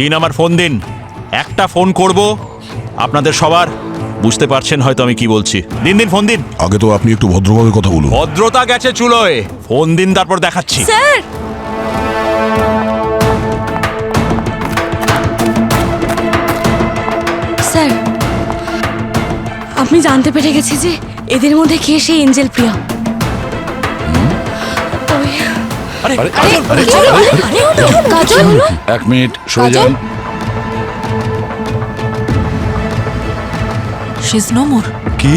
দিন আমার ফোন দিন, একটা ফোন করব আপনাদের সবার। বুঝতে পারছেন হয়তো আমি কি বলছি। দিন দিন ফোন দিন। আগে তো আপনি একটু ভদ্রভাবে কথা বলুন। ভদ্রতা গেছে চুলোয়, ফোন দিন তারপর দেখাচ্ছি। স্যার, স্যার আপনি জানতে পেরে গেছি যে এদের মধ্যে কে সেই এঞ্জেল প্রিয়া। আরে কাজল, এক মিনিট সরে যান। She is no more. কি?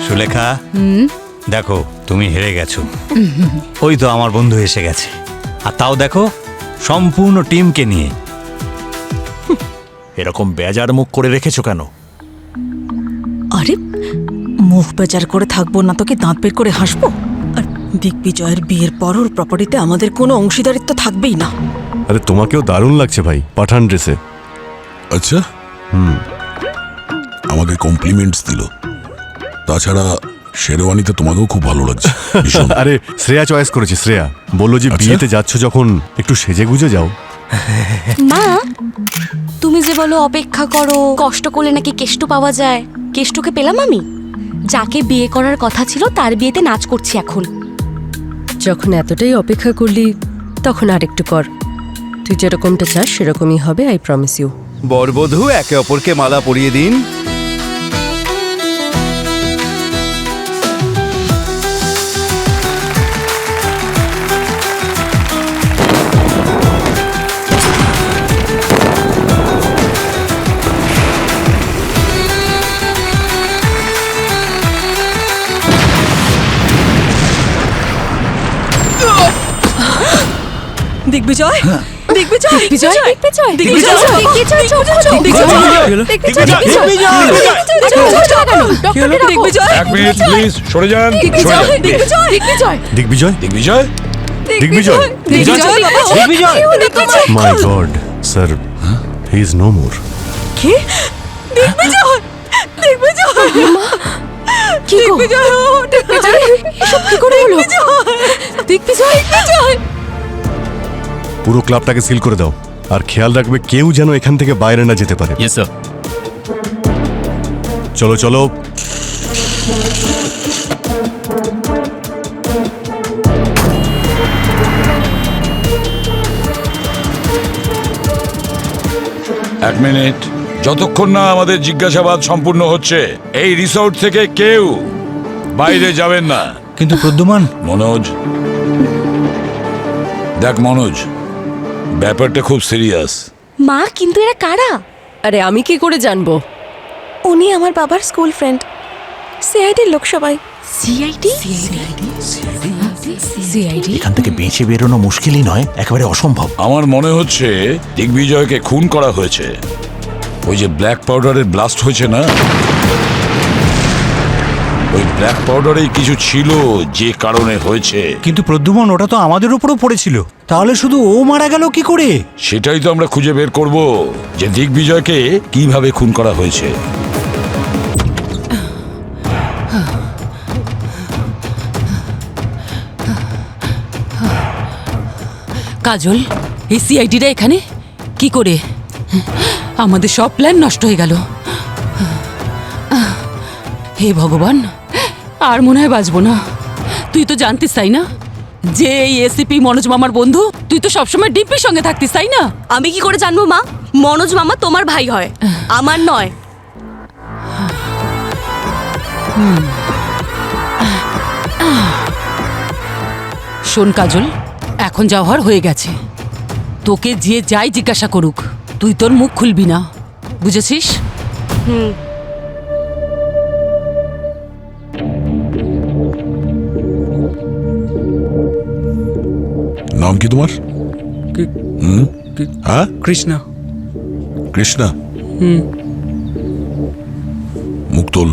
সুলেখা, দেখো তুমি হেরে গেছো। ওই তো আমার বন্ধু এসে গেছে, আর তাও দেখো সম্পূর্ণ টিমকে নিয়ে। এরকম বেজার মুখ করে রেখেছো কেন? আরে মুখ বেচার করে থাকবো না তো কি দাঁত বের করে হাসবো? আর দিগ্বিজয়ের বিয়ের পর ওর প্রপার্টিতে আমাদের কোনো অংশীদারিত্ব থাকবেই না। আরে তোমাকেও দারুণ লাগছে ভাই পাঠান ড্রেসে। আচ্ছা, আমাকে কমপ্লিমেন্টস দিল। তাছাড়া শেরওয়ানিতে তোমাকেও খুব ভালো লাগছে ভীষণ। আরে শ্রেয়া চয়েস করেছে, শ্রেয়া বললো যে আচ্ছা। বিয়েতে যাচ্ছ যখন একটু সেজে গুজে যাও। মা, তুমি যে বলো অপেক্ষা করো, কষ্ট করলে নাকি কেষ্টু পাওয়া যায়। কেষ্টুকে পেলাম আমি। যাকে বিয়ে করার কথা ছিল তার বিয়েতে নাচ করছি এখন। যখন এতটাই অপেক্ষা করলি তখন আরেকটু কর। তুই যেরকমটা চাস সেরকমই হবে, আই প্রমিস ইউ। বরবধূ একে অপরকে মালা পরিয়ে দিন। দিগ্বিজয়, দিগ্বিজয়, দিগ্বিজয়, দিগ্বিজয়, দিগ্বিজয়, দিগ্বিজয়, এক মিনিট প্লিজ সরে যান। Digvijay, Digvijay, Digvijay, my god sir, he is no more. কি? দিগ্বিজয়, দিগ্বিজয়, কি গো? দিগ্বিজয়, দিগ্বিজয়, এসব কি করে হলো? দিগ্বিজয়, দিগ্বিজয়। পুরো ক্লাবটাকে সিল করে দাও, আর খেয়াল রাখবে কেউ যেন এখান থেকে বাইরে না যেতে পারে। Yes sir. চলো চলো। এক মিনিট, যতক্ষণ না আমাদের জিজ্ঞাসাবাদ সম্পূর্ণ হচ্ছে এই রিসোর্ট থেকে কেউ বাইরে যাবেন না। কিন্তু প্রদ্যুমান, মনোজ, দেখ মনোজ, ব্যাপারটা খুব সিরিয়াস। মা কিন্তু এরা কারা? আরে আমি কি করে জানবো? উনি আমার বাবার স্কুল ফ্রেন্ড, সিআইডির লোক সবাই। সিআইডি? সিআইডি? এখান থেকে বেঁচে বেরোনো মুশকিলই নয়, একেবারে অসম্ভব। আমার মনে হচ্ছে দিগ্বিজয়কে খুন করা হয়েছে। ওই যে ব্ল্যাক পাউডারের ব্লাস্ট হয়েছে না, ওই ব্ল্যাক পাউডারেই কিছু ছিল যে কারণে হয়েছে। কিন্তু প্রদ্যুমান ওটা তো আমাদের উপরও পড়েছিল, তাহলে শুধু ও মারা গেল কি করে? সেটাই তো আমরা খুঁজে বের করব যে দিগ্বিজয়কে কিভাবে খুন করা হয়েছে। কাজল, এই সিআইডিরা এখানে কি করে? আমাদের সব প্ল্যান নষ্ট হয়ে গেল। হে ভগবান, আর মনে হয় বাঁচবো না। তুই তো জানতিস তাই না যে এই এসিপি মনোজ মামার বন্ধু? তুই তো সবসময় ডিপির সঙ্গে থাকতিস তাই না? আমি কি করে জানবো মা? মনোজ মামা তোমার ভাই হয়, আমার নয়। শোন কাজল, এখন যা হওয়ার হয়ে গেছে। তোকে যে যাই জিজ্ঞাসা করুক, তুই তোর মুখ খুলবি না, বুঝেছিস? নাম কি তোমার? হ্যাঁ, কৃষ্ণা। কৃষ্ণা। মুখ তোল।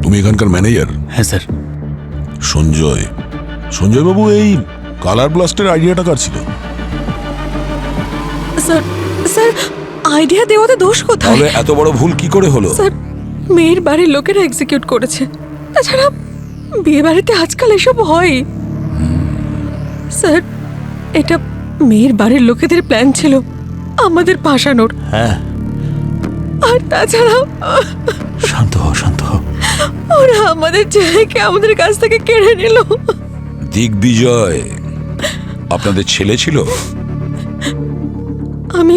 তুমি এখানকার ম্যানেজার? হ্যাঁ স্যার। সঞ্জয়, সঞ্জয় বাবু, এই কালার ব্লাস্টের আইডিয়াটা কার ছিল? স্যার স্যার আইডিয়া দেওয়াতে দোষ কোথায়? তাহলে এত বড় ভুল কি করে হলো? স্যার মেয়ের বাড়ির লোকেরা এক্সিকিউট করেছে। তাছাড়া বিয়ে বাড়িতে আজকাল এসব হয়। স্যার এটা মেয়ের বাড়ির লোকেদের প্ল্যান ছিল আমাদের ফাঁসানোর। হ্যাঁ, আর তাছাড়া শান্ত হও, শান্ত হও। ওরা আমাদের ছেলেকে আমাদের কাছ থেকে কেড়ে নিল। দিগ্বিজয় আপনাদের ছেলে ছিল? আমি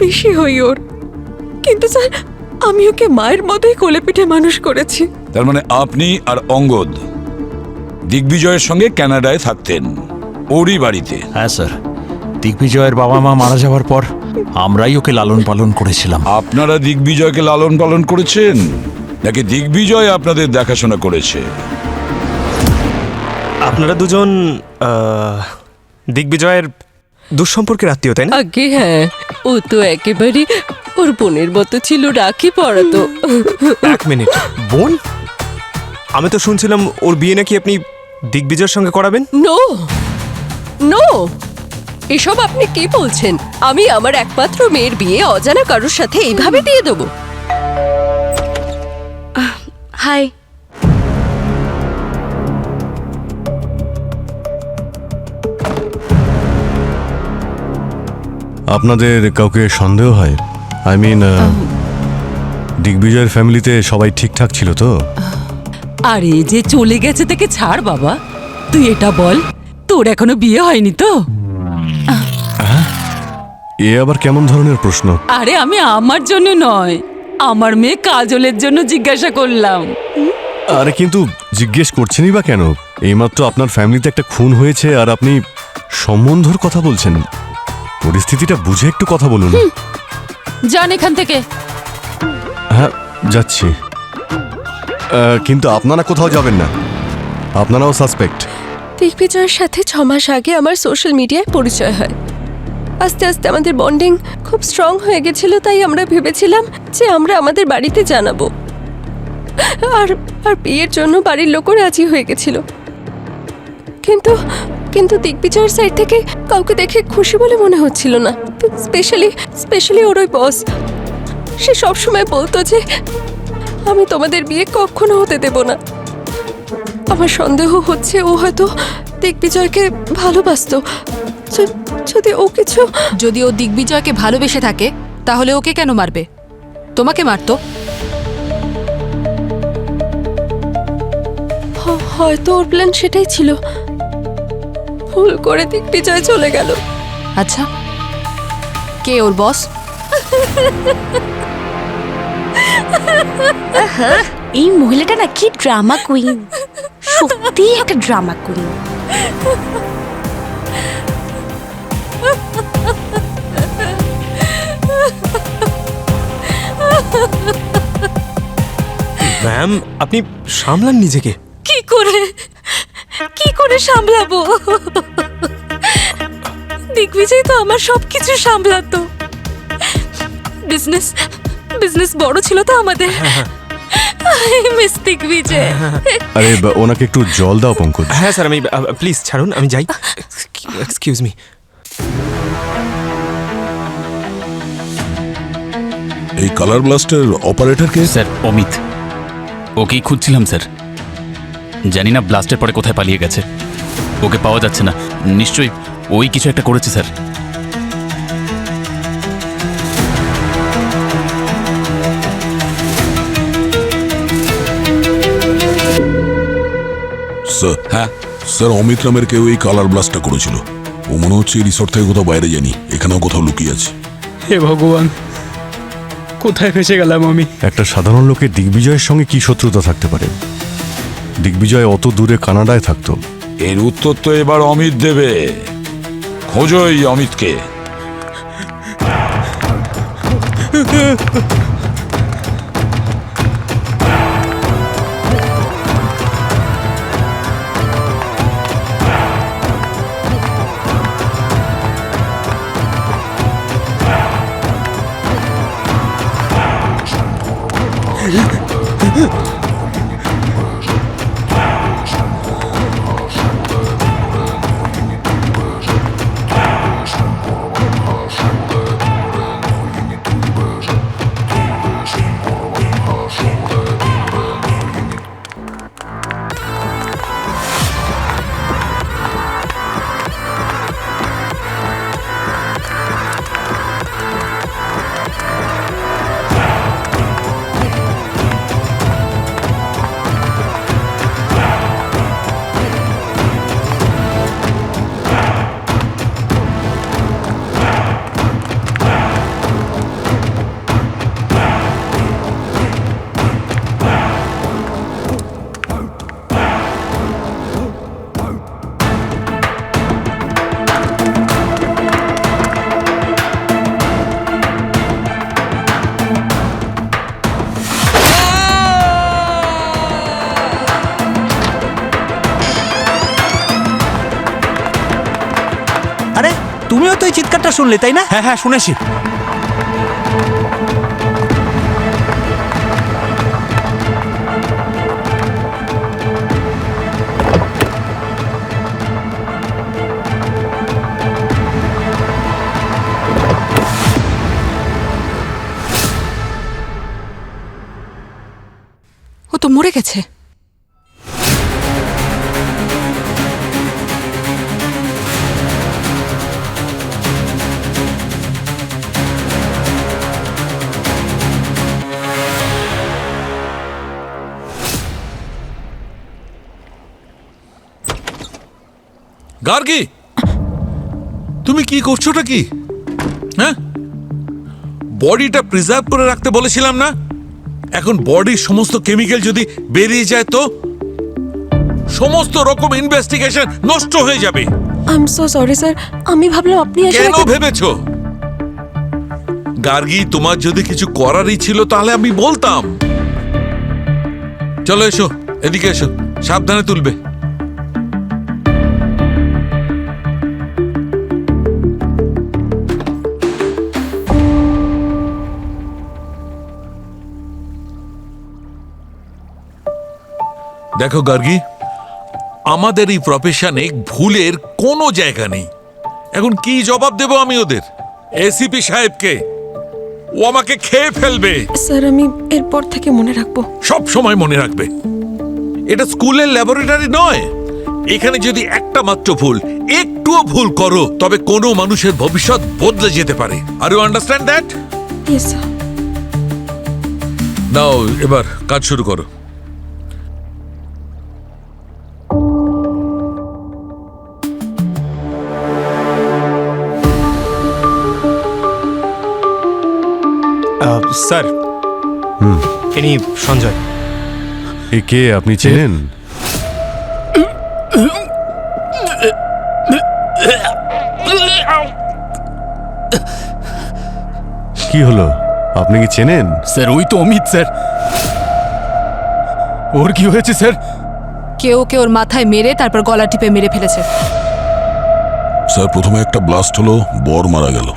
বেশি হই ওর, কিন্তু স্যার আমি ওকে মায়ের মতোই কোলে পিঠে মানুষ করেছি। তার মানে আপনি আর অঙ্গদ দিগ্বিজয়ের সঙ্গে কানাডায় থাকতেন, ওরই বাড়িতে? হ্যাঁ স্যার, দিগ্বিজয়ের বাবা মা মারা যাওয়ার পর আমরাই ওকে লালন পালন করেছিলাম। আপনারা দিগ্বিজয়কে লালন পালন করেছেন নাকি দিগ্বিজয় আপনাদের দেখাশোনা করেছে? আপনারা দুজন দিগ্বিজয়ের দুঃসম্পর্কের আত্মীয়, তাই না? আগে হ্যাঁ, ও তো একেবারে ওর বোনের মতো ছিল, রাখি পড়াতো। এক মিনিট, বোন? আমি তো শুনছিলাম ওর বিয়ে নাকি আপনি দিগ্বিজয়ের সঙ্গে করাবেন। নো নো, এসব আপনি কি বলছেন? আমি আমার একমাত্র মেয়ের বিয়ে অজানা কারোর সাথে এইভাবে দিয়ে দেবো? হাই। আপনাদের কাউকে সন্দেহ হয়? আই মিন দিগ্বিজয়ের ফ্যামিলিতে সবাই ঠিকঠাক ছিল তো? আরে যে চলে গেছে তাকে ছাড় বাবা, তুই এটা বল, তোর এখনো বিয়ে হয়নি তো? এ আবার কেমন ধরনের প্রশ্ন? আরে আমি আমার জন্য নয়, আমার মেয়ে কাজলের জন্য জিজ্ঞাসা করলাম। আরে কিন্তু জিজ্ঞেস করছেনই বা কেন? এইমাত্র আপনার ফ্যামিলিতে একটা খুন হয়েছে আর আপনি সম্বন্ধর কথা বলছেন। পরিস্থিতিটা বুঝে একটু কথা বলুন। যান এখান থেকে। হ্যাঁ যাচ্ছি, কিন্তু আপনারা কোথাও যাবেন না, আপনারাও সাসপেক্ট। দিগ্বিজয়ের সাথে 6 মাস আগে আমার সোশ্যাল মিডিয়ায় পরিচয় হয়। আস্তে আস্তে আমাদের বন্ডিং খুব স্ট্রং হয়ে গেছিল, তাই আমরা ভেবেছিলাম যে আমরা আমাদের বাড়িতে জানাবো। আর আর বিয়ের জন্য বাড়ির লোকও রাজি হয়ে গেছিল। কিন্তু কিন্তু দিগ্বিজয়ের সাইড থেকে কাউকে দেখে খুশি বলে মনে হচ্ছিল না। স্পেশালি ওর ওই বস, সে সবসময় বলতো যে আমি তোমাদের বিয়ে কখনো হতে দেব না। আমার সন্দেহ হচ্ছে ও হয়তো দিগ্বিজয়কে ভালোবাসতো। যদি ও দিগ্বিজয়কে ভালোবেসে থাকে তাহলে ওকে কেন মারবে? তোমাকে মারতো। হয়তো ওর প্ল্যান সেটাই ছিল। ভুল করে দিগ্বিজয় চলে গেল। আচ্ছা, কে ওর বস? এই মহিলাটা না কি ড্রামা কুইন, সত্যি একটা ড্রামা কুইন। ম্যাম আপনি সামলান নিজেকে। কি করে সামলাবো? দিগ্বিজয় তো আমার সবকিছু সামলাতো। বিজনেস বড় ছিল তো আমাদের। মিস দিগ্বিজয়। আরে ওনাকে একটু জল দাও পঙ্কজ। হ্যাঁ স্যার, আমি প্লিজ ছাড়ুন, আমি যাই। Excuse me. এই কালার ব্লাস্টের অপারেটরকে? স্যার অমিত, ওকেই খুঁজছিলাম স্যার। জানি না ব্লাস্টের পরে কোথায় পালিয়ে গেছে, ওকে পাওয়া যাচ্ছে না। নিশ্চয়ই ওই কিছু একটা করেছে স্যার। স্যার, হ্যাঁ স্যার, অমিত নামের কেউ এই কালার ব্লাস্টটা করেছিল। ও মনে হচ্ছে এই রিসোর্ট থেকে কোথাও বাইরে জানি, এখানেও কোথাও লুকিয়ে আছে। হে ভগবান, কোথায় ফেসে গেলাম আমি? একটা সাধারণ লোকের দিগ্বিজয়ের সঙ্গে কি শত্রুতা থাকতে পারে? দিগ্বিজয় অত দূরে কানাডায় থাকতো। এর উত্তর তো এবার অমিত দেবে। খোঁজো এই অমিতকে। সবটা শুনলে তাই না? হ্যাঁ হ্যাঁ শুনেছি। ও তো মরে গেছে। গার্গী, তুমি কি করছোটা কি? হ্যাঁ, বডিটা প্রিজার্ভ করে রাখতে বলেছিলাম না? এখন বডির সমস্ত কেমিক্যাল যদি বেরিয়ে যায় তো সমস্ত রকম ইনভেস্টিগেশন নষ্ট হয়ে যাবে। I am so sorry sir, আমি ভাবলাম আপনি আসলে কেন ভেবেছো? গার্গী, তোমার যদি কিছু করারই ছিল তাহলে আমি বলতাম। চলো এসো, এদিকে এসো, সাবধানে তুলবে। দেখো গার্গী, আমাদের এই প্রফেশনে ভুলের কোনো জায়গা নেই। এখন কি জবাব দেব আমি ওদের? এসিপি সাহেবকে? ও আমাকে খেয়ে ফেলবে। স্যার আমি এরপর থেকে মনে রাখবো। সব সময় মনে রাখবে, এটা স্কুলের ল্যাবরেটরি নয়। এখানে যদি একটা মাত্র ভুল, একটুও ভুল করো, তবে কোনো মানুষের ভবিষ্যৎ বদলে যেতে পারে। Are you understand that? Yes sir. Now এবার কাজ শুরু করো। স্যার, ইনি সঞ্জয়। এ কে, আপনি চেনেন? কি হলো, আপনি কি চেনেন? স্যার ওই তো অমিত স্যার। ওর কি হয়েছে স্যার? কেউ ওকে ওর মাথায় মেরে তারপর গলা টিপে মেরে ফেলেছে। স্যার প্রথমে একটা ব্লাস্ট হলো, বর মারা গেল।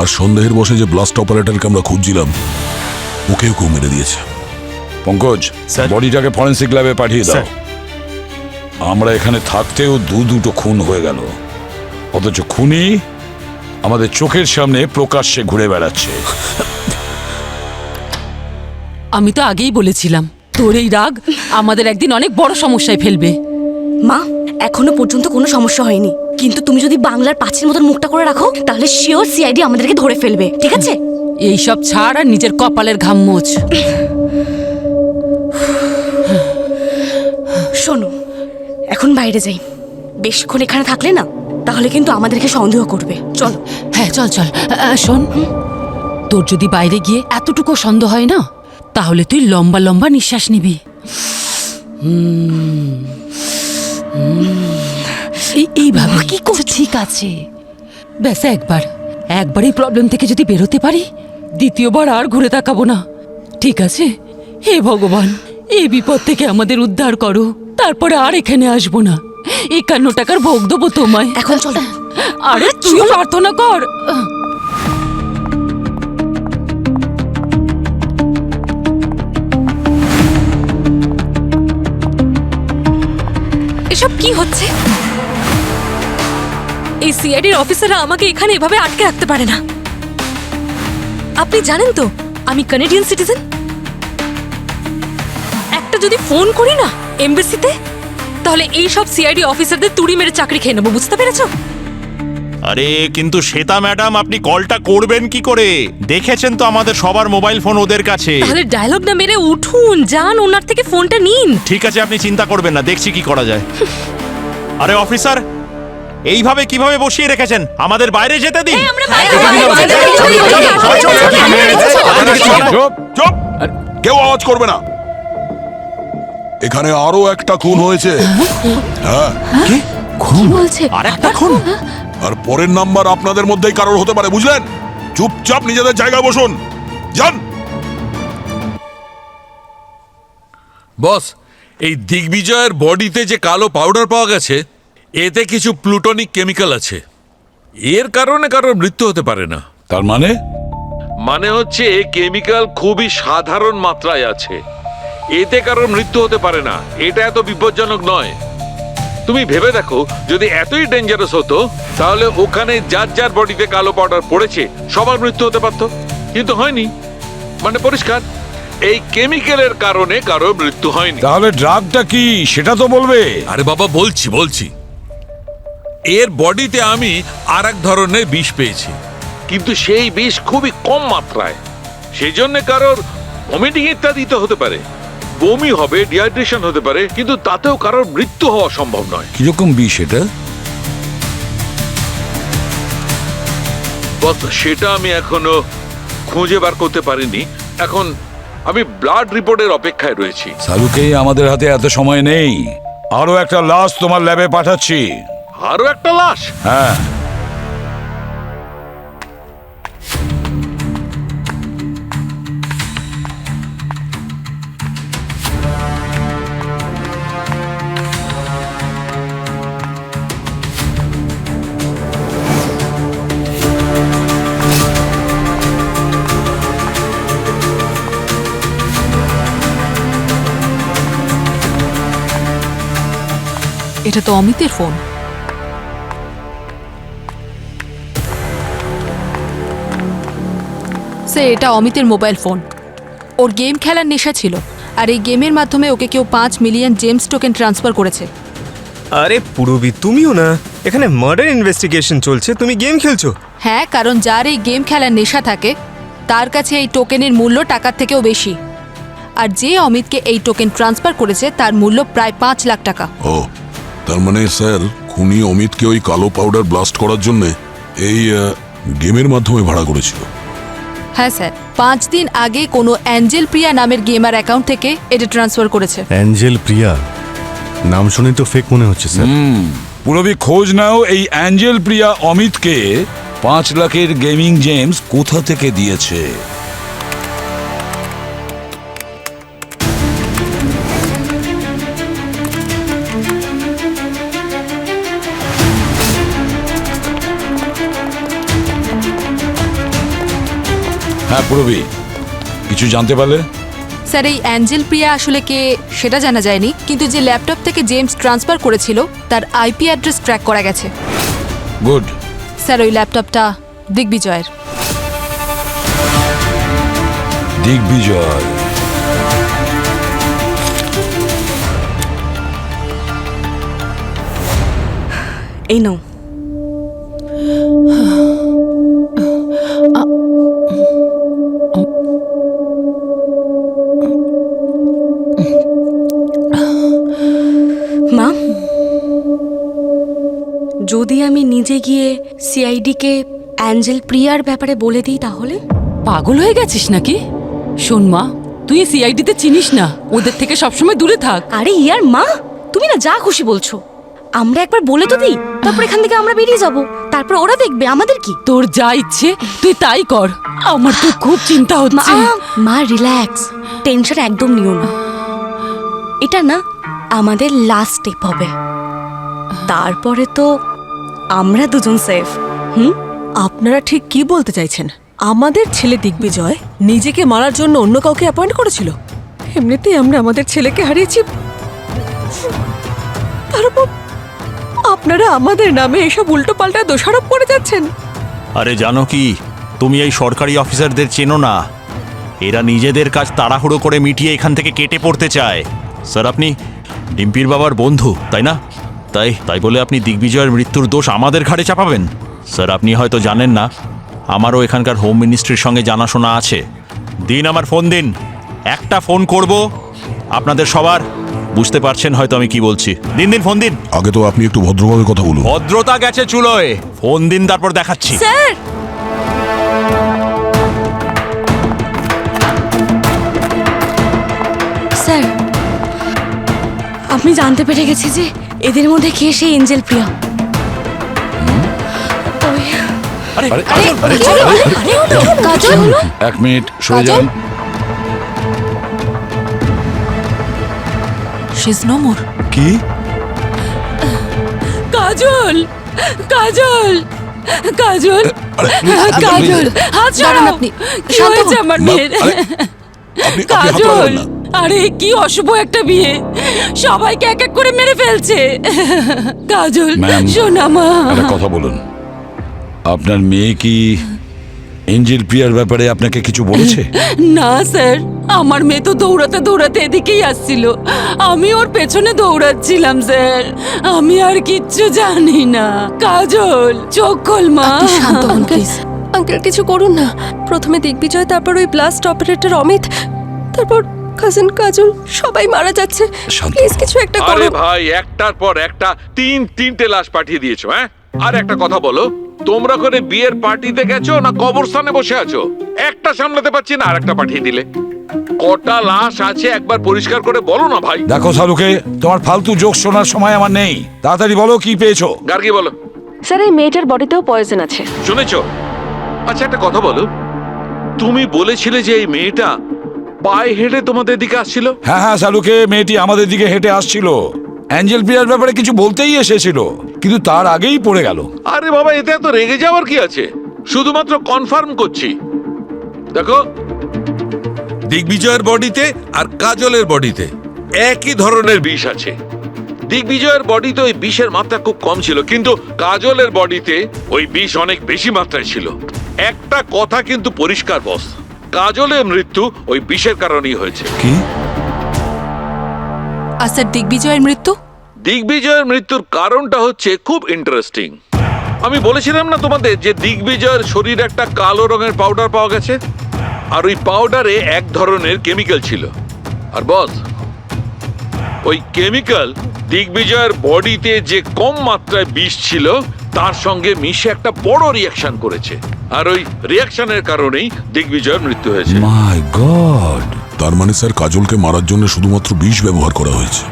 আর সন্দেহের বসে যে ব্লাস্ট অপারেটরকে আমরা খুঁজছিলাম, ওকেও কেউ মেরে দিয়েছে। পঙ্কজ, বডিটাকে ফরেন্সিক ল্যাবে পাঠিয়ে দাও। আমরা এখানে থাকতেও দুটো খুন হয়ে গেল, অথচ খুনি আমাদের চোখের সামনে প্রকাশ্যে ঘুরে বেড়াচ্ছে। আমি তো আগেই বলেছিলাম তোর এই রাগ আমাদের একদিন অনেক বড় সমস্যায় ফেলবে। মা, এখনো পর্যন্ত কোনো সমস্যা হয়নি, কিন্তু তুমি যদি বাংলার পাঁচের মতন মুখটা করে রাখো তাহলে শিওর সিআইডি আমাদেরকে ধরে ফেলবে, ঠিক আছে? এই সব ছাড় আর নিজের কপালের ঘাম মোছ। শোনো, এখন বাইরে যাই। বেশিক্ষণ এখানে থাকলে না তাহলে কিন্তু আমাদেরকে সন্দেহ করবে। চলো। হ্যাঁ চল চল। শোন, তোর যদি বাইরে গিয়ে এতটুকু সন্দেহ হয় না, তাহলে তুই লম্বা লম্বা নিঃশ্বাস নিবি। এইভাবে কি করছিস? ঠিক আছে, ব্যাস একবার এই প্রবলেম থেকে যদি বেরোতে পারি, দ্বিতীয়বার আর ঘুরে তাকাবো না, ঠিক আছে? হে ভগবান, এই বিপদ থেকে আমাদের উদ্ধার করো, তারপরে আর এখানে আসবো না। 51 টাকার ভোগ দেবো তোমায়। এখন চলো। আরে তুই প্রার্থনা কর। এসব কি হচ্ছে? এই সিআইডির অফিসাররা আমাকে এখানে এভাবে আটকে রাখতে পারে না। আপনি জানেন তো আমি কানাডিয়ান সিটিজেন। একটা যদি ফোন করি না এমবেসিতে, তাহলে এই সব সিআইডি অফিসারদের তুড়ি মেরে চাকরি খেয়ে নেবো, বুঝতে পেরেছো? আরে কিন্তু শ্বেতা ম্যাডাম, আপনি কলটা করবেন কি করে? দেখেছেন তো আমাদের সবার মোবাইল ফোন ওদের কাছে। তাহলে ডায়লগ না মেরে উঠুন, যান ওনার থেকে ফোনটা নিন। ঠিক আছে, আপনি চিন্তা করবেন না, দেখছি কি করা যায়। আরে অফিসার, এইভাবে কিভাবে বসিয়ে রেখেছেন? আমাদের বাইরে যেতে দিন। চুপ! কেউ আওয়াজ করবে না। এখানে আরো একটা খুন হয়েছে। হ্যাঁ, কি বলছে? আর একটা খুন? আর পরের নাম্বার আপনাদের মধ্যেই কারোর হতে পারে, বুঝলেন? চুপচাপ নিজেদের জায়গায় বসুন, যান। বস, এই দিগ্বিজয়ের বডিতে যে কালো পাউডার পাওয়া গেছে, এতে কিছু প্লুটোনিক কেমিক্যাল আছে, এর কারণে কারোর মৃত্যু হতে পারে না। তার মানে? মানে হচ্ছে এই কেমিক্যাল খুবই সাধারণ মাত্রায় আছে, এতে কারোর মৃত্যু হতে পারে না। এটা এত বিপজ্জনক নয়। তুমি ভেবে দেখো, যদি এতই ডেঞ্জারাস হতো তাহলে ওখানে যার যার বডিতে কালো পাউডার পড়েছে সবার মৃত্যু হতে পারত, কিন্তু হয়নি। মানে পরিষ্কার, এই কেমিক্যালের কারণে কারোর মৃত্যু হয়নি। তাহলে ড্রাগটা কি সেটা তো বলবে। আরে বাবা, বলছি এর বডিতে আমি আর এক ধরনের বিষ পেয়েছি, কিন্তু সেই বিষ খুবই কম মাত্রায়। সেই জন্য কারোর ভমিটিং ইত্যাদি তো হতে পারে, বমি হবে, ডিহাইড্রেশন হতে পারে, কিন্তু তাতেও কারোর মৃত্যু হওয়া সম্ভব নয়। কিরকম বিষ এটা? সেটা আমি এখনো খুঁজে বার করতে পারিনি। এখন আমি ব্লাড রিপোর্টের অপেক্ষায় রয়েছি। সালুকে আমাদের হাতে এত সময় নেই, আরো একটা লাশ তোমার ল্যাবে পাঠাচ্ছি। আরো একটা লাশ? হ্যাঁ। এটা তো অমিতের ফোন। স্যার, এটা অমিতের মোবাইল ফোন। ওর গেম খেলার নেশা ছিল, আর এই গেমের মাধ্যমে ওকে কেউ 5 মিলিয়ন জেমস টোকেন ট্রান্সফার করেছে। আরে পুরবি, তুমিও না, এখানে মার্ডার ইনভেস্টিগেশন চলছে, তুমি গেম খেলছো? হ্যাঁ, কারণ যার এই গেম খেলার নেশা থাকে তার কাছে এই টোকেনের মূল্য টাকার থেকেও বেশি। আর যে অমিতকে এই টোকেন ট্রান্সফার করেছে তার মূল্য প্রায় 5 লাখ টাকা। ও, তার মানে স্যার খুনি অমিতকে ওই কালো পাউডার ব্লাস্ট করার জন্য এই গেমের মাধ্যমে ভাড়া করেছিল। হ্যাঁ স্যার, 5 দিন আগে কোনো অ্যাঞ্জেল প্রিয়া নামের গেমার অ্যাকাউন্ট থেকে এটা ট্রান্সফার করেছে। অ্যাঞ্জেল প্রিয়া নাম শুনে তো ফেক মনে হচ্ছে স্যার। পুরবি খোঁজ নাও এই অ্যাঞ্জেল প্রিয়া অমিতকে 5 লাখের গেমিং জেমস কোথা থেকে দিয়েছে। হ্যাঁ পুরবি, কিছু জানতে পারলে? স্যার, এই অ্যাঞ্জেল প্রিয়া আসলে কে সেটা জানা যায়নি, কিন্তু যে ল্যাপটপ থেকে জেমস ট্রান্সফার করেছিল তার আইপি অ্যাড্রেস ট্র্যাক করা গেছে। গুড। স্যার, ওই ল্যাপটপটা দিগ্বিজয়ের। দিগ্বিজয়? এই নাও। মা, যদি আমি নিজে গিয়ে সিআইডিকে অ্যাঞ্জেল প্রিয়ার ব্যাপারে বলে দিই তাহলে? পাগল হয়ে গেছিস নাকি? শোন মা, তুই সিআইডিতে চিনিস না, ওদের থেকে সবসময় দূরে থাক। আরে ইয়ার মা, তুমি না যা খুশি বলছো। আমরা একবার বলে তো দিই, তারপর এখান থেকে আমরা বেরিয়ে যাব, তারপর ওরা দেখবে, আমাদের কি? তোর যা ইচ্ছে তুই তাই কর, আমার তো খুব চিন্তা হচ্ছে। মা রিল্যাক্স, টেনশন একদম নিও না। এটা না আমাদের লাস্ট স্টেপ হবে, তারপরে তো আমরা দুজন সেফ। আপনারা ঠিক কি বলতে চাইছেন? আমাদের ছেলে দিগ্বিজয় নিজেকে মারার জন্য অন্য কাউকে অ্যাপয়েন্ট করেছিল? এমনিতেই আমরা আমাদের ছেলেকে হারিয়েছি, তারপর আপনারা আমাদের নামে এসব উল্টোপাল্টা দোষারোপ করে যাচ্ছেন। আরে জানো কি, তুমি এই সরকারি অফিসারদের চেনো না, এরা নিজেদের কাজ তাড়াহুড়ো করে মিটিয়ে এখান থেকে কেটে পড়তে চায়। স্যার, আপনি ডিম্পির বাবার বন্ধু তাই না? তাই বলে আপনি দিগ্বিজয়ের মৃত্যুর দোষ আমাদের ঘাড়ে চাপাবেন? স্যার, আপনি হয়তো জানেন না, আমারও এখানকার হোম মিনিস্ট্রির সঙ্গে জানাশোনা আছে। দিন আমার ফোন দিন, একটা ফোন করব আপনাদের সবার। বুঝতে পারছেন হয়তো আমি কি বলছি। দিন ফোন দিন। আগে তো আপনি একটু ভদ্রভাবে কথা বলুন। ভদ্রতা গেছে চুলোয়, ফোন দিন তারপর দেখাচ্ছি। স্যার, স্যার, আমি জানতে পেরে গেছি যে এদের মধ্যে কে সেই এঞ্জেল প্রিয়া। কাজল, 1 মিনিট সরে যান। She's no more. কি? কাজল কাজল কাজল কাজল হাত ছাড়ান আপনি কি হয়েছে আমার মেয়ের কাজল আরে কি অশুভ একটা বিয়ে সবাইকে এক এক করে মেরে ফেলছে কাজল শোনা মা একটা কথা বলুন, আপনার মেয়ে কি এঞ্জেল প্রিয়ার ব্যাপারে আপনাকে কিছু বলেছে? না স্যার, আমার মেয়ে তো দৌড়াতে দৌড়াতে এদিকেই আসছিল, আমি ওর পেছনে দৌড়াচ্ছিলাম স্যার, আমি আর কিচ্ছু জানি না। কাজল চোখ খোল মা। আঙ্কেল কিছু করুন না। প্রথমে দিগ্বিজয়, তারপর ওই ব্লাস্ট অপারেটর অমিত, তারপর কাজিন কাজল, সবাই মারা যাচ্ছে। প্লিজ কিছু একটা করো। আরে ভাই, একটার পর একটা তিনটে লাশ পাঠিয়ে দিয়েছো। হ্যাঁ, আর একটা কথা বলো, তোমরা করে বিয়ের পার্টিতে গেছো না কবরস্থানে বসে আছো? একটা সামলাতে পারছি না, আর একটা পাঠিয়ে দিলে। কটা লাশ আছে একবার পরিষ্কার করে বলো না ভাই। দেখো শালুকে, তোমার ফালতু জোক শোনার সময় আমার নেই, তাড়াতাড়ি বলো কি পেয়েছো। গার্গী বলো। স্যার এই মেয়েটার বডিতেও পয়জন আছে। শুনেছো? আচ্ছা একটা কথা বলো, তুমি বলেছিলে যে এই মেয়েটা পায়ে হেঁটে তোমাদের দিকে আসছিল? হ্যাঁ হ্যাঁ শালুকে, মেয়েটি আমাদের দিকে হেঁটে আসছিল, অ্যাঞ্জেল প্রিয়ার ব্যাপারে কিছু বলতেই এসেছিল, কিন্তু তার আগেই পড়ে গেল। আরে বাবা, এতে এত রেগে যাওয়ার কি আছে? শুধুমাত্র কনফার্ম করছি। দেখো, দিগ্বিজয়ের বডিতে আর কাজলের বডিতে একই ধরনের বিষ আছে। দিগ্বিজয়ের বডিতে ওই বিষের মাত্রা খুব কম ছিল, কিন্তু কাজলের বডিতে ওই বিষ অনেক বেশি মাত্রায় ছিল। একটা কথা কিন্তু পরিষ্কার বস, কাজলের মৃত্যু ওই বিষের কারণেই হয়েছে। কি? আর স্যার দিগ্বিজয়ের মৃত্যু? দিগ্বিজয়ের মৃত্যুর কারণটা হচ্ছে খুব ইন্টারেস্টিং। আমি বলেছিলাম না তোমাদের যে দিগ্বিজয়ের শরীরে একটা কালো রঙের পাউডার পাওয়া গেছে, আর ওই পাউডারে এক ধরনের কেমিক্যাল ছিল। আর বস, ওই কেমিক্যাল দিগ্বিজয়ের বডিতে যে কম মাত্রায় বিষ ছিল তার সঙ্গে মিশে একটা বড় রিয়াকশন করেছে, আর ওই রিয়াকশনের কারণেই দিগ্বিজয়ের মৃত্যু হয়েছে। মাই গড! তার মানে স্যার কাজলকে মারার জন্য শুধুমাত্র বিষ ব্যবহার করা হয়েছে,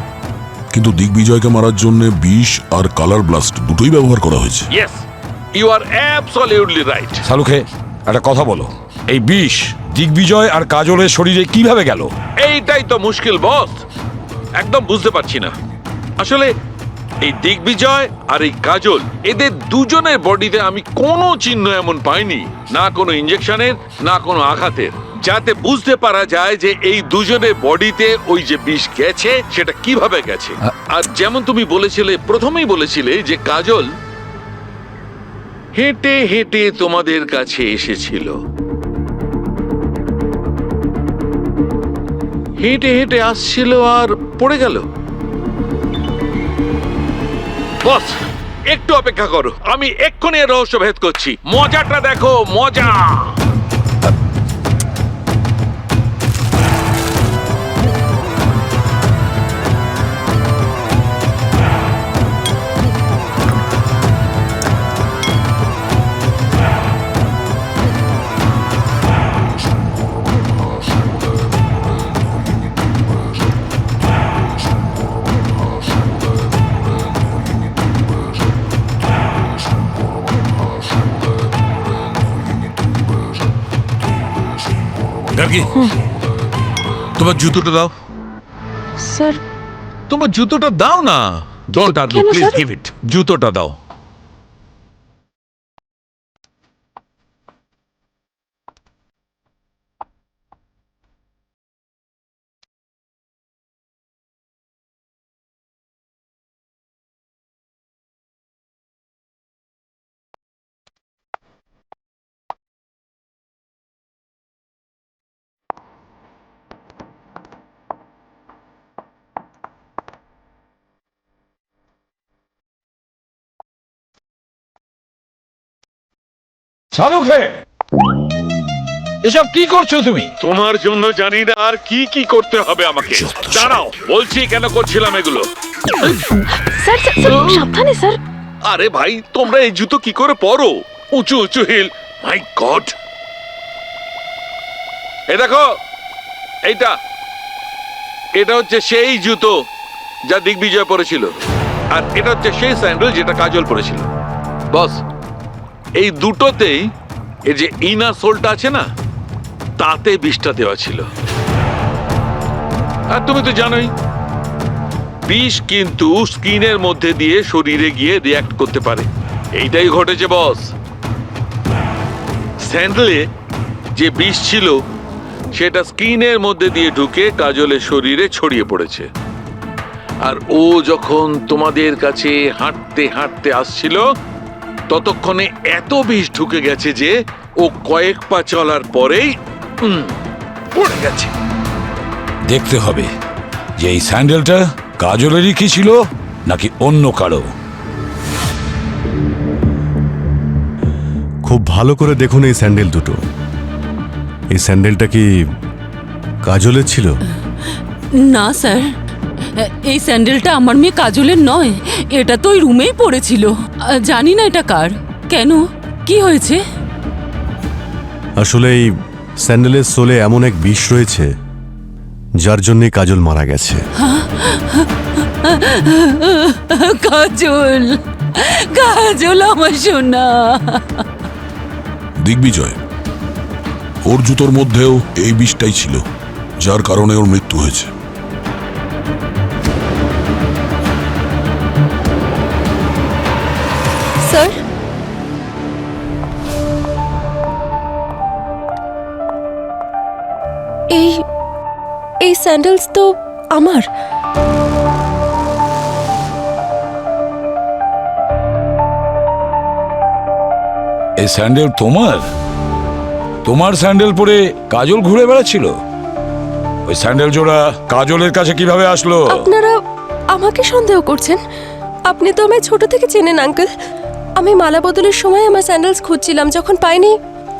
কিন্তু দিগ্বিজয়কে মারার জন্য বিষ আর কালার ব্লাস্ট দুটোই ব্যবহার করা হয়েছে। Yes, you are absolutely right. শালুকে, একটা কথা বলো, এই বিষ দিগ্বিজয় আর কাজলের শরীরে কিভাবে গেল? এইটাই তো মুশকিল বস, একদম বুঝতে পারছি না। আসলে এই দিগ্বিজয় আর এই কাজল, এদের দুজনের বডিতে আমি কোনো চিহ্ন এমন পাইনি, না কোনো ইনজেকশনের, না কোনো আঘাতের, যাতে বুঝতে পারা যায় যে এই দুজনের বডিতে ওই যে বিষ গেছে সেটা কিভাবে গেছে। আর যেমন তুমি বলেছিলে, প্রথমেই বলেছিলে যে কাজল হেঁটে হেঁটে তোমাদের কাছে এসেছিল, হেঁটে হেঁটে আসছিল আর পড়ে গেল। বস একটু অপেক্ষা করো, আমি এক্ষুনি এর রহস্য ভেদ করছি। মজাটা দেখো, মজা। গার্গী, তোমার জুতোটা দাও। স্যার তোমার জুতোটা দাও না। Don't argue, please give it. জুতোটা দাও। শালুকে, এসব কি করছো তুমি? তোমার জন্য জানি না আর কি কি করতে হবে আমাকে। দাঁড়াও, বলছি কেন করছিলাম এগুলো। স্যার সাবধানে স্যার। আরে ভাই, তোমরা এই জুতো কি করে পরো? উঁচু উঁচু হিল, মাই গড। এ দেখো, এটা হচ্ছে সেই জুতো যা দিগ্বিজয় পরেছিল, আর এটা হচ্ছে সেই স্যান্ডেল যেটা কাজল পরেছিল। বস, এই দুটোতেই এই যে ইনার সোলটা আছে না, তাতে বিষটা দেওয়া ছিল। আর তুমি তো জানোই বিষ কিন্তু স্কিনের মধ্যে দিয়ে শরীরে গিয়ে রিয়াক্ট করতে পারে। এইটাই ঘটেছে বস। স্যান্ডেলে যে বিষ ছিল সেটা স্কিনের মধ্যে দিয়ে ঢুকে কাজলের শরীরে ছড়িয়ে পড়েছে। আর ও যখন তোমাদের কাছে হাঁটতে হাঁটতে আসছিল ততক্ষণে এত বিষ ঢুকে গেছে যে ও কয়েক পা চলার পরেই পড়ে গেছে। দেখতে হবে যে এই স্যান্ডেলটা কাজলেরই কি ছিল নাকি অন্য কারো। খুব ভালো করে দেখুন এই স্যান্ডেল দুটো। এই স্যান্ডেলটা কি কাজলের ছিল? না স্যার, এই স্যান্ডেলটা আমার মেয়ে কাজলের নয়। এটা তো ওই রুমেই পড়েছিল। জানি না এটা কার। কেন, কি হয়েছে? আসলে এই স্যান্ডেলের সোলে এমন এক বিষ রয়েছে যার জন্যই কাজল মারা গেছে। কাজল, কাজল আমার সোনা। দিগ্বিজয়, ওর জুতোর মধ্যেও এই বিষটাই ছিল, যার কারণে ওর মৃত্যু হয়েছে। স্যার, এই স্যান্ডেলস তো আমার। এই স্যান্ডেল তোমার? তোমার স্যান্ডেল পরে কাজল ঘুরে বেড়াচ্ছিল? ওই স্যান্ডেল জোড়া কাজলের কাছে কিভাবে আসলো? আপনারা আমাকে সন্দেহ করছেন? আপনি তো আমায় ছোট থেকে চেনেন আঙ্কেল। আমি মালা বদলের সময় আমার স্যান্ডেলস খুঁজছিলাম, যখন পাইনি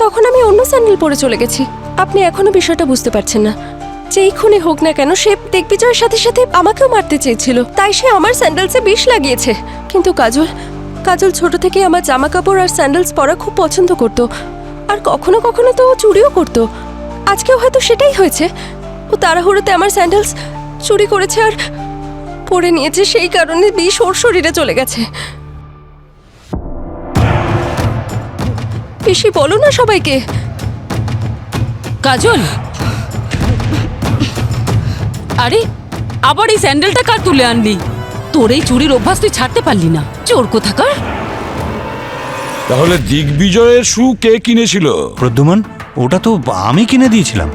তখন আমি অন্য স্যান্ডেল পরে চলে গেছি। আপনি এখনো বিষয়টা বুঝতে পারছেন না। যেই খুনে হোক না কেন, সে দিগ্বিজয়ের সাথে সাথে আমাকেও মারতে চেয়েছিল, তাই সে আমার স্যান্ডেলসে বিষ লাগিয়েছে। কিন্তু কাজল ছোট থেকে আমার জামা কাপড় আর স্যান্ডেলস পরা খুব পছন্দ করত, আর কখনো কখনো তো ও চুরিও করত। আজকেও হয়তো সেটাই হয়েছে। ও তাড়াহুড়োতে আমার স্যান্ডেলস চুরি করেছে আর পরে নিয়েছে, সেই কারণে বিষ ওর শরীরে চলে গেছে। পিসি, বলো না সবাইকে। কাজল, আরে আবার এই স্যান্ডেলটা কার তুলে আনলি? তোর এই চুরির অভ্যাস তুই ছাড়তে পারলি না, চোর কোথাকার। তাহলে দিগ্বিজয়ের শু কে কিনেছিল? প্রদ্যুমান, ওটা তো আমি কিনে দিয়েছিলাম।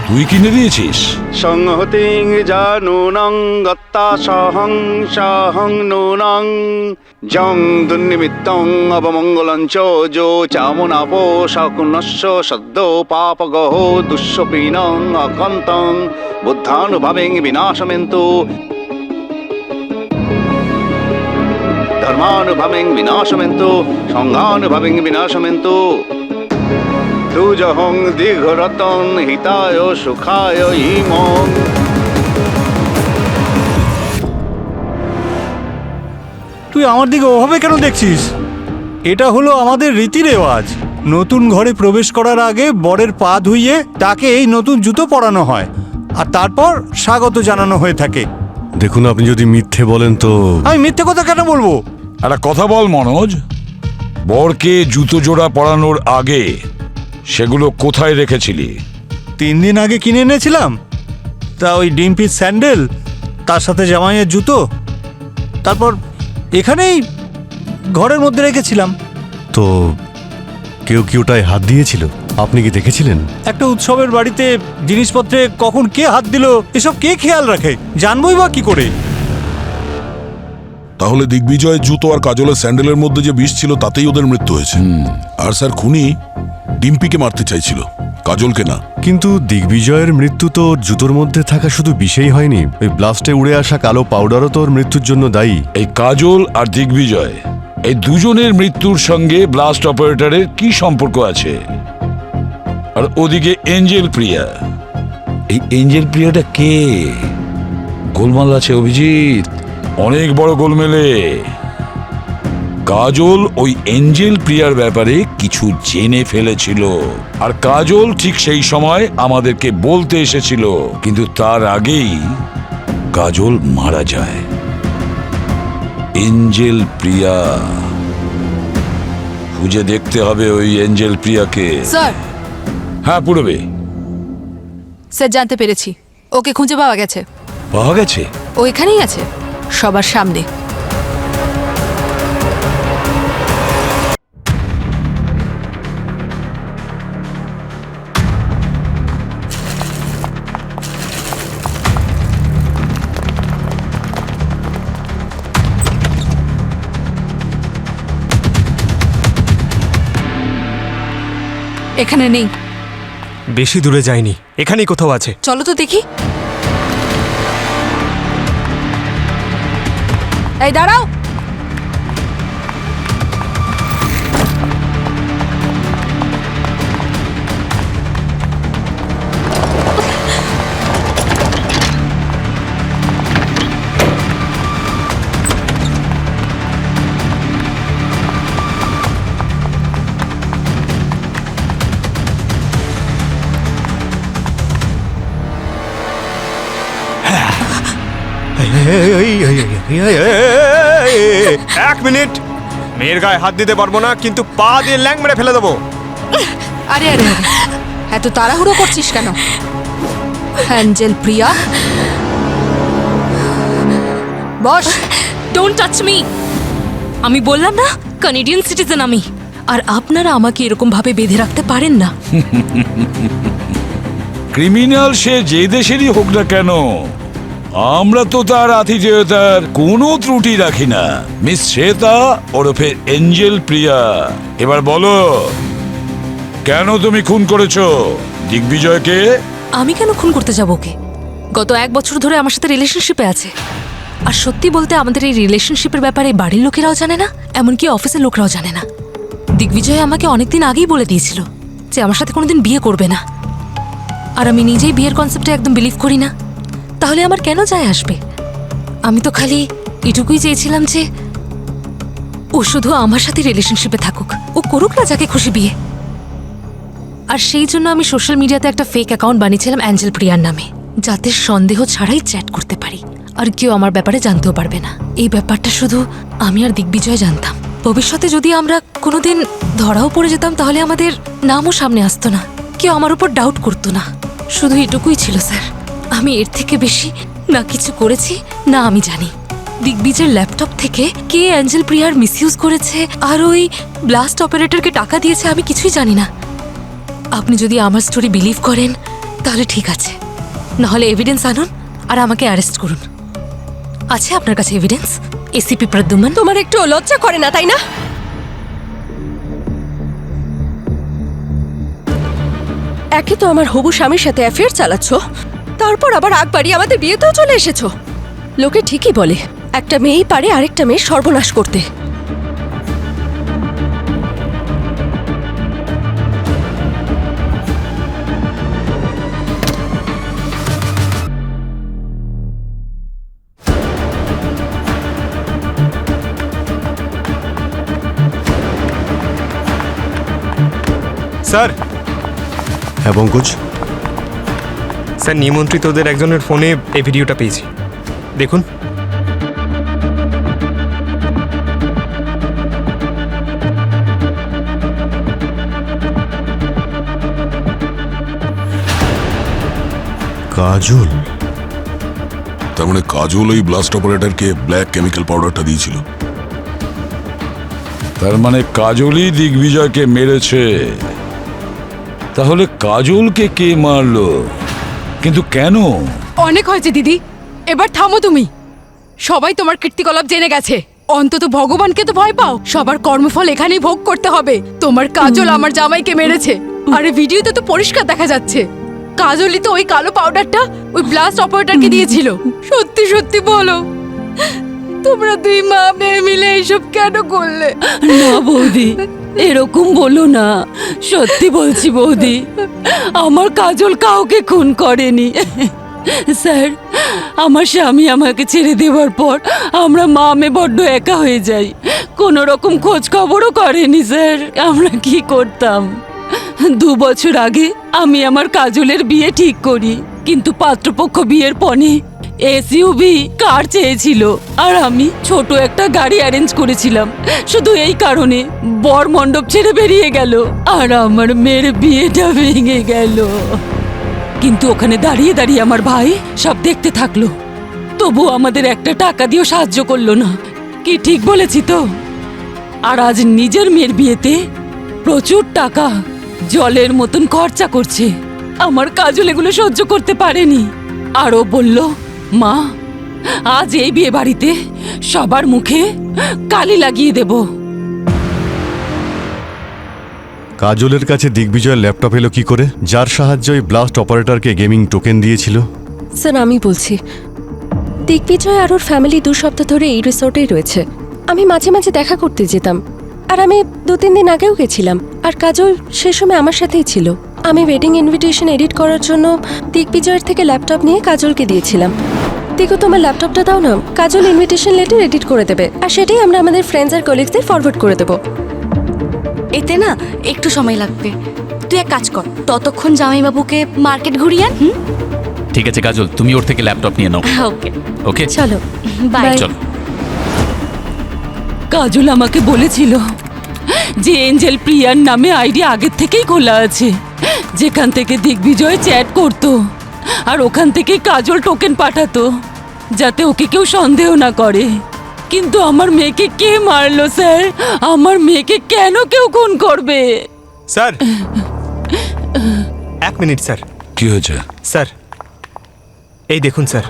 তুই কিনে দিয়েছিস? সংহতিং জানুনং গত্তা সহং সহং নুনং জং দুর্নিমিত্তং অবমঙ্গলং চ যো চামুনাপো শকুনস্য সদ্য পাপগহ দুঃস্বপিনং অকন্তং বুদ্ধানুভবেং বিনাশমেন্তু ধর্মানুভবেং বিনাশমেন্তু সংঘানুভবেং বিনাশমেন্তু দুজহং দীর্ঘরতন হিতায় সুখায় ইমং। তুই আমার দিকে ওভাবে কেন দেখছিস? এটা হলো আমাদের রীতি রেওয়াজ। নতুন ঘরে প্রবেশ করার আগে বরের পা ধুইয়ে তাকে এই নতুন জুতো পরানো হয়, আর তারপর স্বাগত জানানো হয়ে থাকে। দেখুন, আপনি যদি মিথ্যে বলেন তো। আমি মিথ্যে কথা কেন বলবো? একটা কথা বল মনোজ, বরকে জুতো জোড়া পরানোর আগে সেগুলো কোথায় রেখেছিলি? 3 দিন আগে কিনে এনেছিলাম। তা ওই ডিম্পির স্যান্ডেল, তার সাথে জামাইয়ের জুতো, তারপর এখানেই ঘরের মধ্যে রেখেছিলাম। তো কেউ কি ওটায় হাত দিয়েছিল? আপনি কি দেখেছিলেন? একটা উৎসবের বাড়িতে জিনিসপত্রে কখন কে হাত দিল এসব কে খেয়াল রাখে? জানবই বা কি করে? তাহলে দিগ্বিজয়ের জুতো আর কাজলের স্যান্ডেলের মধ্যে যে বিষ ছিল তাতেই ওদের মৃত্যু হয়েছে। আর স্যার, খুনি ডিম্পিকে মারতে চাইছিল, কাজলকে না। কিন্তু দিগ্বিজয়ের মৃত্যু তো জুতোর মধ্যে থাকা শুধু বিষেই হয়নি, ওই ব্লাস্টে উড়ে আসা কালো পাউডারও তো ওর মৃত্যুর জন্য দায়ী। এই কাজল আর দিগ্বিজয়, এই দুজনের মৃত্যুর সঙ্গে ব্লাস্ট অপারেটরের কি সম্পর্ক আছে? আর ওদিকে এঞ্জেল প্রিয়া, এই এঞ্জেল প্রিয়াটা কে? গোলমাল আছে অভিজিৎ, অনেক বড় গোলমেলে। কাজল ওই এঞ্জেল প্রিয়ার ব্যাপারে কিছু জেনে ফেলেছিল, আর কাজল ঠিক সেই সময় আমাদেরকে বলতে এসেছিল, কিন্তু তার আগেই কাজল মারা যায়। এঞ্জেল প্রিয়া, খুঁজে দেখতে হবে ওই এঞ্জেল প্রিয়াকে। স্যার। হ্যাঁ পূরবে। স্যার, জানতে পেরেছি ওকে খুঁজে পাওয়া গেছে। পাওয়া গেছে? ও এখানেই আছে, সবার সামনে। এখানে নেই। বেশি দূরে যায়নি, এখানেই কোথাও আছে। চলো তো দেখি। এই দাঁড়াও। এক মিনিট, মেয়ের গায়ে হাত দিতে পারবো না, কিন্তু পা দিয়ে ল্যাং মেরে ফেলে দেবো। আরে আরে আরে, এত তাড়াহুড়ো করছিস কেন? Angel Priya, boss. Don't touch me. আমি বললাম না কানাডিয়ান সিটিজেন আমি, আর আপনারা আমাকে এরকম ভাবে বেঁধে রাখতে পারেন না। ক্রিমিনাল সে যে দেশেরই হোক না কেন, আমরা তো তার আতিথেয়তার কোনো ত্রুটি রাখি না। মিস শ্বেতা ওরফে এঞ্জেল প্রিয়া, এবার বলো কেন তুমি খুন করেছো দিগ্বিজয়কে? আমি কেন খুন করতে যাব ওকে? গত 1 বছর ধরে আমার সাথে রিলেশনশিপে আছে। আর সত্যি বলতে আমাদের এই রিলেশনশিপের ব্যাপারে বাড়ির লোকেরাও জানে না, এমনকি অফিসের লোকরাও জানে না। দিগ্বিজয় আমাকে অনেকদিন আগেই বলে দিয়েছিল যে আমার সাথে কোনোদিন বিয়ে করবে না। আর আমি নিজেই বিয়ের কনসেপ্টে একদম বিলিভ করি না। তাহলে আমার কেন যায় আসবে? আমি তো খালি এটুকুই চেয়েছিলাম যে ও শুধু আমার সাথে রিলেশনশিপে থাকুক, ও করুক না যাকে খুশি বিয়ে। আর সেই জন্য আমি সোশ্যাল মিডিয়াতে একটা ফেক অ্যাকাউন্ট বানিয়েছিলাম অ্যাঞ্জেল প্রিয়ার নামে, যাতে সন্দেহ ছাড়াই চ্যাট করতে পারি আর কেউ আমার ব্যাপারে জানতেও পারবে না। এই ব্যাপারটা শুধু আমি আর দিগ্বিজয় জানতাম। ভবিষ্যতে যদি আমরা কোনোদিন ধরাও পড়ে যেতাম তাহলে আমাদের নামও সামনে আসতো না, কেউ আমার উপর ডাউট করতো না। শুধু এটুকুই ছিল স্যার। আমি এর থেকে বেশি না কিছু করেছি না আমি জানি। দিগ্বিজয়ের ল্যাপটপ থেকে কে অ্যাঞ্জেল প্রিয়ার মিসইউজ করেছে আর ওই ব্লাস্ট অপারেটরকে টাকা দিয়েছে আমি কিছুই জানি না। আপনি যদি আমার স্টোরি বিলিভ করেন তাহলে ঠিক আছে, নাহলে এভিডেন্স আনুন আর আমাকে অ্যারেস্ট করুন। আছে আপনার কাছে এভিডেন্স? এসিপি প্রদ্যুম্ন, তোমার একটু লজ্জা করে না, তাই না? একে তো আমার হবু স্বামীর সাথে অ্যাফেয়ার চালাচ্ছ, তারপর আবার আগ বাড়িয়ে আমাদের বিয়েতেও চলে এসেছো। লোকে ঠিকই বলে একটা মেয়েই পারে আরেকটা মেয়ের সর্বনাশ করতে। স্যার। হ্যাঁ পঙ্কজ, স্যার, নিমন্ত্রিতদের একজনের ফোনে এই ভিডিওটা পেয়েছি, দেখুন। কাজল? তার মানে কাজল ওই ব্লাস্ট অপারেটরকে ব্ল্যাক কেমিক্যাল পাউডারটা দিয়েছিল। তার মানে কাজলই দিগ্বিজয়কে মেরেছে। তাহলে কাজলকে কে মারলো, কিন্তু কেন? অনেক হয়েছে দিদি, এবার থামো তুমি। সবাই তোমার কীর্তিকলাপ জেনে গেছে। অন্তত ভগবানকে তো ভয় পাও। সবার কর্মফল এখানেই ভোগ করতে হবে। তোমার কাজল আমার জামাইকে মেরেছে, আর এই ভিডিওতে তো পরিষ্কার দেখা যাচ্ছে কাজলই তো ওই কালো পাউডারটা ওই ব্লাস্ট অপারেটরকে দিয়েছিল। সত্যি সত্যি বলো, তোমরা 2 মা মেয়ে মিলে এইসব কেন করলে? না বৌদি, এরকম বলো না। সত্যি বলছি বৌদি, আমার কাজল কাউকে খুন করেনি। স্যার, আমার স্বামী আমাকে ছেড়ে দেওয়ার পর আমরা মা মেয়ে বড্ড একা হয়ে যাই। কোনো রকম খোঁজ খবরও করেনি স্যার। আমরা কি করতাম? 2 বছর আগে আমি আমার কাজলের বিয়ে ঠিক করি, কিন্তু পাত্রপক্ষ বিয়ের পরে এসইউভি কার চেয়েছিল, আর আমি ছোট একটা গাড়ি অ্যারেঞ্জ করেছিলাম। শুধু এই কারণে বর মণ্ডপ ছেড়ে বেরিয়ে গেল, আর আমার মেয়ের বিয়েটা ভেঙে গেল। কিন্তু ওখানে দাঁড়িয়ে দাঁড়িয়ে আমার ভাই সব দেখতে থাকলো, তবু আমাদের একটা টাকা দিয়েও সাহায্য করলো না। কি ঠিক বলেছি তো? আর আজ নিজের মেয়ের বিয়েতে প্রচুর টাকা জলের মতন খরচা করছে। আমার কাজল এগুলো সহ্য করতে পারেনি। আরও বলল, মা আজ এই বিয়ে বাড়িতে সবার মুখে কালি লাগিয়ে দেব। কাজলের কাছে দিগ্বিজয়ের ল্যাপটপ এলো কি করে, যার সাহায্যে ওই ব্লাস্ট অপারেটরকে গেমিং টোকেন দিয়েছিল? স্যার আমি বলছি, দিগ্বিজয় আর ওর ফ্যামিলি 2 সপ্তাহ ধরে এই রিসোর্টেই রয়েছে। আমি মাঝে মাঝে দেখা করতে যেতাম, আর আমি 2-3 দিন আগেও গেছিলাম। আর কাজল সে সময় আমার সাথেই ছিল। আমি ওয়েডিং ইনভিটেশন এডিট করার জন্য দিগ্বিজয়ের থেকে ল্যাপটপ নিয়ে কাজলকে দিয়েছিলাম। দেখো তোমার ল্যাপটপটা দাও না, কাজল ইনভিটেশন লেটার এডিট করে দেবে, আর সেটাই আমরা আমাদের ফ্রেন্ডস আর কলিগসদের ফরওয়ার্ড করে দেবো। এতে না একটু সময় লাগবে। তুই এক কাজ কর, ততক্ষণ জামাইবাবুকে মার্কেট ঘুরিয়ে আন। ঠিক আছে কাজল, তুমি ওর থেকে ল্যাপটপ নিয়ে নাও। ওকে ওকে চলো বাই। চল। কাজল আমাকে বলেছিল যে এঞ্জেল প্রিয়ার নামে আইডি আগের থেকেই খোলা আছে, যেখান থেকে দিগ্বিজয় চ্যাট করত, আর ওখান থেকে কাজল টোকেন পাঠাতো যাতে ওকে কেউ সন্দেহ না করে। কিন্তু আমার মেয়েকে কে মারলো স্যার? আমার মেয়েকে কেন কেউ খুন করবে? Sir 1 minute sir. কি হয়েছে? স্যার এই দেখুন স্যার।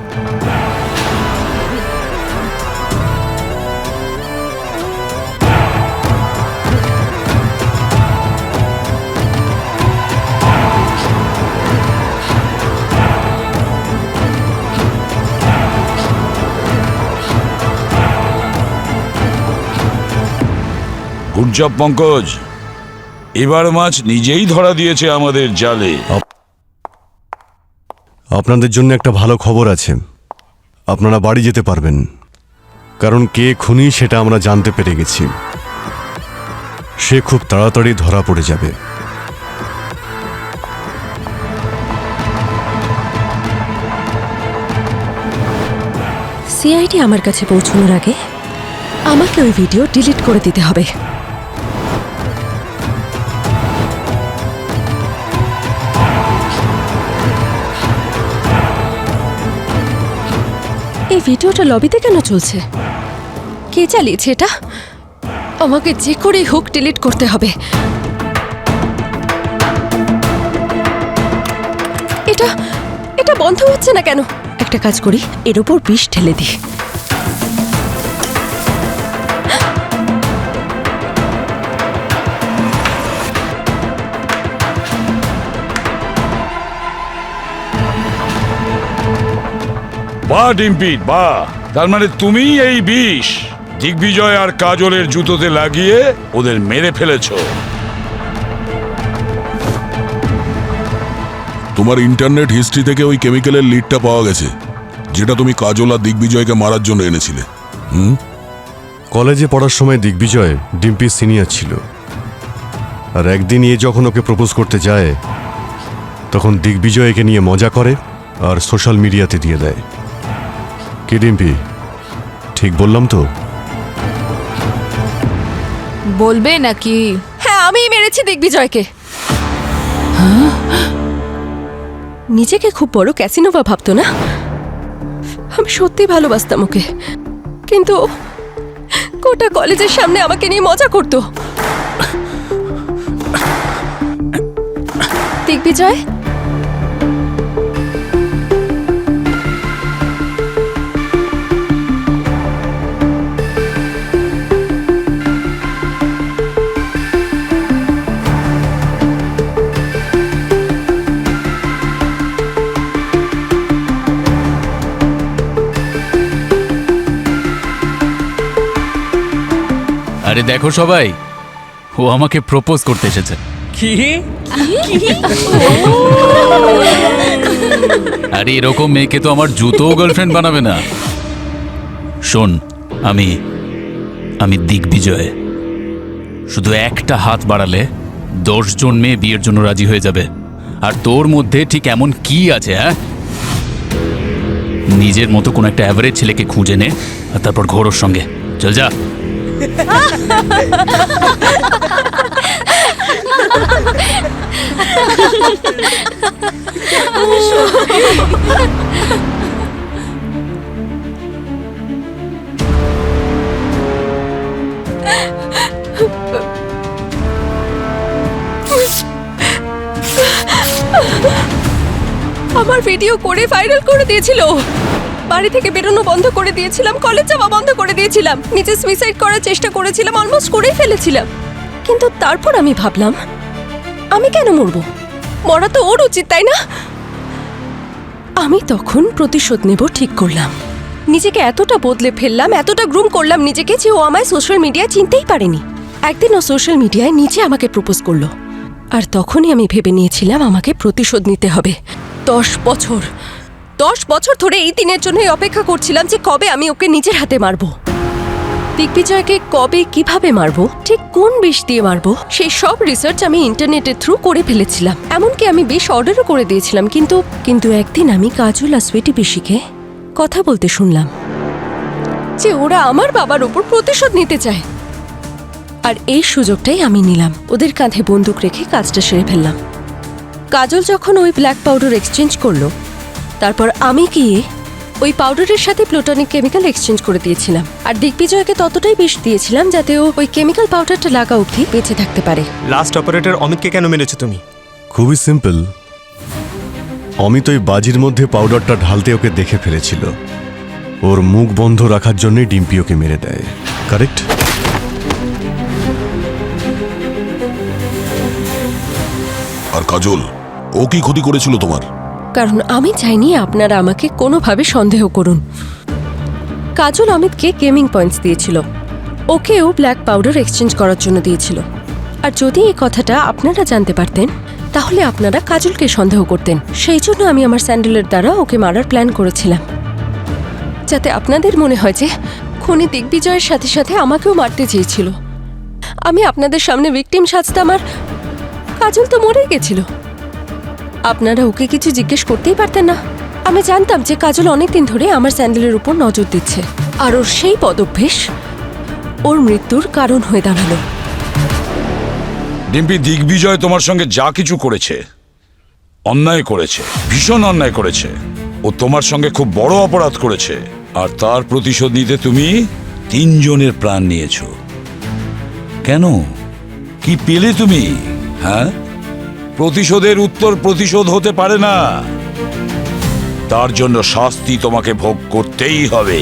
গুড জব পঙ্কজ, এবার মাছ নিজেই ধরা দিয়েছে আমাদের জালে। আপনাদের জন্য একটা ভালো খবর আছে, আপনারা বাড়ি যেতে পারবেন, কারণ কে খুনি সেটা আমরা জানতে পেরে গেছি। সে খুব তাড়াতাড়ি ধরা পড়ে যাবে। সিআইডি আমার কাছে পৌঁছানোর আগে আমাকে ওই ভিডিও ডিলিট করে দিতে হবে। এই ভিডিওটা লবিতে কেন চলছে? কে চালিয়েছে এটা? আমাকে যে করেই হোক ডিলিট করতে হবে। এটা এটা বন্ধ হচ্ছে না কেন? একটা কাজ করি, এর উপর বিষ ঢেলে দিই। বাহ ডিম্পি বাহ, তার মানে তুমি এই বিষ দিগ্বিজয় আর কাজলের জুতোতে লাগিয়ে ওদের মেরে ফেলেছো। তোমার ইন্টারনেট হিস্ট্রি থেকে ওই কেমিক্যালের লিডটা পাওয়া গেছে, যেটা তুমি কাজল আর দিগ্বিজয়কে মারার জন্য এনেছিলে। কলেজে পড়ার সময় দিগ্বিজয় ডিম্পির সিনিয়র ছিল, আর একদিন এ যখন ওকে প্রপোজ করতে যায় তখন দিগ্বিজয় একে নিয়ে মজা করে আর সোশ্যাল মিডিয়াতে দিয়ে দেয়। কি ডিম্পি, ঠিক বললাম তো? বলবে নাকি? হ্যাঁ আমিই মেরেছি দিগ্বিজয়কে। নিজেকে খুব বড় ক্যাসিনোভা ভাবতো না? আমি সত্যি ভালোবাসতাম ওকে, কিন্তু গোটা কলেজের সামনে আমাকে নিয়ে মজা করতো। দিগ্বিজয়, আরে দেখো সবাই, ও আমাকে প্রপোজ করতে এসেছে। কি? আরে এরকম মেয়েকে তো আমার জুতোও গার্লফ্রেন্ড বানাবে না। শোন, আমি দিগ্বিজয়। শুধু একটা হাত বাড়ালে 10 জন মেয়ে বিয়ের জন্য রাজি হয়ে যাবে। আর তোর মধ্যে ঠিক এমন কি আছে? হ্যাঁ, নিজের মতো কোনো একটা অ্যাভারেজ ছেলেকে খুঁজে নে আর তারপর ঘোর ওর সঙ্গে। চল যা। আমার ভিডিও করে ভাইরাল করে দিয়েছিল। বাড়ি থেকে বেরোনো বন্ধ করে দিয়েছিলাম, কলেজ যাওয়া বন্ধ করে দিয়েছিলাম, নিজে সুইসাইড করার চেষ্টা করেছিলাম, অলমোস্ট করেই ফেলেছিলাম। কিন্তু তারপর আমি ভাবলাম, আমি কেন মরবো? মরা তো ওর উচিত, তাই না? আমি তখন প্রতিশোধ নেব ঠিক করলাম। নিজেকে এতটা বদলে ফেললাম, এতটা গ্রুম করলাম নিজেকে যে ও আমায় সোশ্যাল মিডিয়ায় চিনতেই পারেনি। একদিন ও সোশ্যাল মিডিয়ায় নিজে আমাকে প্রপোজ করলো, আর তখনই আমি ভেবে নিয়েছিলাম আমাকে প্রতিশোধ নিতে হবে। 10 বছর ধরে এই দিনের জন্যই অপেক্ষা করছিলাম যে কবে আমি ওকে নিজের হাতে মারবো। দিগ্বিজয়কে কবে কিভাবে মারবো, ঠিক কোন বিষ দিয়ে মারবো, সেই সব রিসার্চ আমি ইন্টারনেটের থ্রু করে ফেলেছিলাম। এমনকি আমি বিষ অর্ডারও করে দিয়েছিলাম। কিন্তু একদিন আমি কাজল আর সুইটি পিসিকে কথা বলতে শুনলাম যে ওরা আমার বাবার উপর প্রতিশোধ নিতে চায়। আর এই সুযোগটাই আমি নিলাম, ওদের কাঁধে বন্দুক রেখে কাজটা সেরে ফেললাম। কাজল যখন ওই ব্ল্যাক পাউডার এক্সচেঞ্জ করলো, তারপর আমি গিয়ে ওই পাউডারের সাথে প্লুটোনিক কেমিক্যাল এক্সচেঞ্জ করে দিয়েছিলাম। আর দিগ্বিজয়কে ততটাই বিষ দিয়েছিলাম যাতে ও ওই কেমিক্যাল পাউডারটা লাগা অবধি বেঁচে থাকতে পারে। লাস্ট অপারেটর অমিতকে কেন মেরেছো তুমি? খুবই সিম্পল। অমিত ওই বাজির মধ্যে পাউডারটা ঢালতে ওকে দেখে ফেলেছিল। ওর মুখ বন্ধ রাখার জন্যই ডিম্পি ওকে মেরে দেয়। কারেক্ট? আর কাজল, ও কি ক্ষতি করেছিল তোমার? কারণ আমি চাইনি আপনারা আমাকে কোনোভাবে সন্দেহ করুন। কাজল অমিতকে গেমিং পয়েন্টস দিয়েছিল, ওকেও ব্ল্যাক পাউডার এক্সচেঞ্জ করার জন্য দিয়েছিল। আর যদি এই কথাটা আপনারা জানতে পারতেন তাহলে আপনারা কাজলকে সন্দেহ করতেন। সেই জন্য আমি আমার স্যান্ডেলের দ্বারা ওকে মারার প্ল্যান করেছিলাম, যাতে আপনাদের মনে হয় যে খুনি দিগ্বিজয়ের সাথে সাথে আমাকেও মারতে চেয়েছিল। আমি আপনাদের সামনে ভিকটিম সাজতাম, আর কাজল তো মরেই গেছিল। আপনারা ওকে কিছু জিজ্ঞেস করতেই পারতেন না। আমি জানতাম যে কাজল অনেকদিন ধরে আমার স্যান্ডেলের উপর নজর দিচ্ছে, আর ওর সেই পদভ্যেস ওর মৃত্যুর কারণ হয়ে দাঁড়ালো। ডিম্পি, দিগ্বিজয় তোমার সঙ্গে যা কিছু করেছে অন্যায় করেছে, ভীষণ অন্যায় করেছে। ও তোমার সঙ্গে খুব বড় অপরাধ করেছে, আর তার প্রতিশোধ নিতে তুমি 3 জনের প্রাণ নিয়েছো। কেন? কি পেলে তুমি? হ্যাঁ, প্রতিশোধের উত্তর প্রতিশোধ হতে পারে না। তার জন্য শাস্তি তোমাকে ভোগ করতেই হবে।